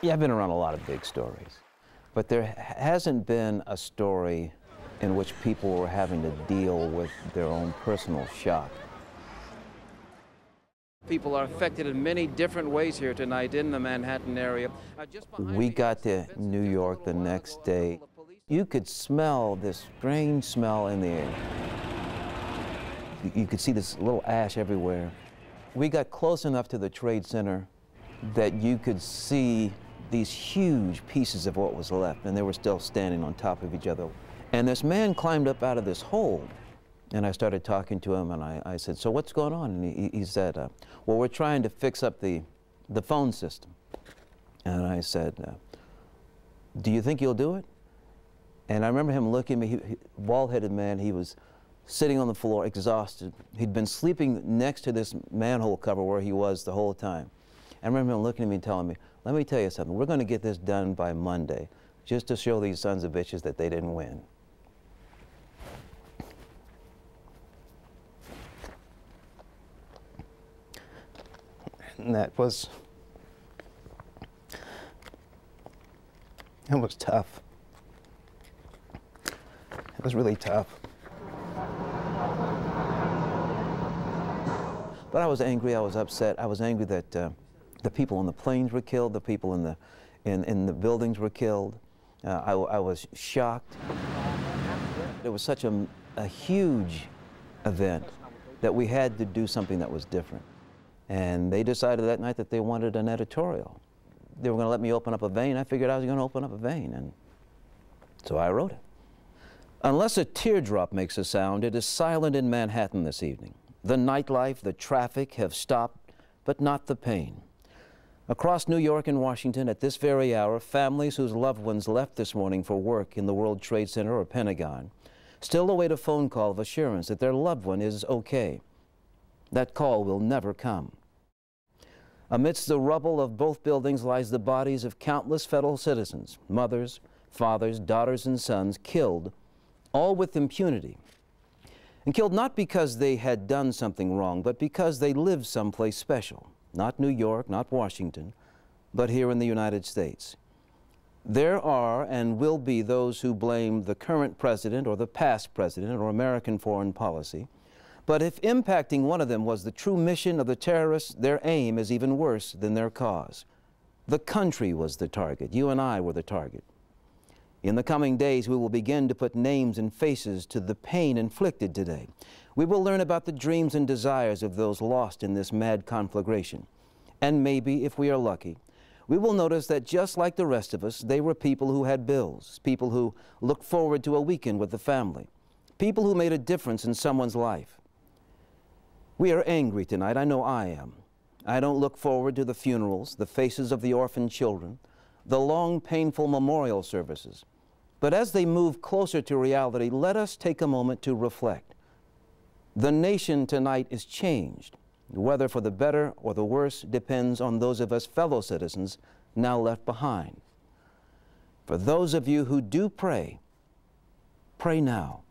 Yeah, I've been around a lot of big stories, but there hasn't been a story in which people were having to deal with their own personal shock. People are affected in many different ways here tonight in the Manhattan area. We got to New York the next day. You could smell this strange smell in the air. You could see this little ash everywhere. We got close enough to the Trade Center that you could see these huge pieces of what was left, and they were still standing on top of each other. And this man climbed up out of this hole, and I started talking to him, and I said, "So what's going on?" And he said, "Well, we're trying to fix up the phone system." And I said, "Do you think you'll do it?" And I remember him looking at me, bald-headed man. He was sitting on the floor, exhausted. He'd been sleeping next to this manhole cover where he was the whole time. I remember him looking at me and telling me, "Let me tell you something, we're going to get this done by Monday, just to show these sons of bitches that they didn't win." And it was tough. It was really tough. But I was angry, I was upset. I was angry that the people on the planes were killed, the people in the buildings were killed. I was shocked. It was such a huge event that we had to do something that was different. And they decided that night that they wanted an editorial. They were going to let me open up a vein. I figured I was going to open up a vein, and so I wrote it. Unless a teardrop makes a sound, it is silent in Manhattan this evening. The nightlife, the traffic have stopped, but not the pain. Across New York and Washington at this very hour, families whose loved ones left this morning for work in the World Trade Center or Pentagon still await a phone call of assurance that their loved one is okay. That call will never come. Amidst the rubble of both buildings lies the bodies of countless fellow citizens, mothers, fathers, daughters, and sons killed, all with impunity. And killed not because they had done something wrong, but because they lived someplace special. Not New York, not Washington, but here in the United States. There are and will be those who blame the current president or the past president or American foreign policy. But if impacting one of them was the true mission of the terrorists, their aim is even worse than their cause. The country was the target. You and I were the target. In the coming days, we will begin to put names and faces to the pain inflicted today. We will learn about the dreams and desires of those lost in this mad conflagration. And maybe, if we are lucky, we will notice that just like the rest of us, they were people who had bills, people who looked forward to a weekend with the family, people who made a difference in someone's life. We are angry tonight. I know I am. I don't look forward to the funerals, the faces of the orphaned children, the long, painful memorial services. But as they move closer to reality, let us take a moment to reflect. The nation tonight is changed. Whether for the better or the worse depends on those of us fellow citizens now left behind. For those of you who do pray, pray now.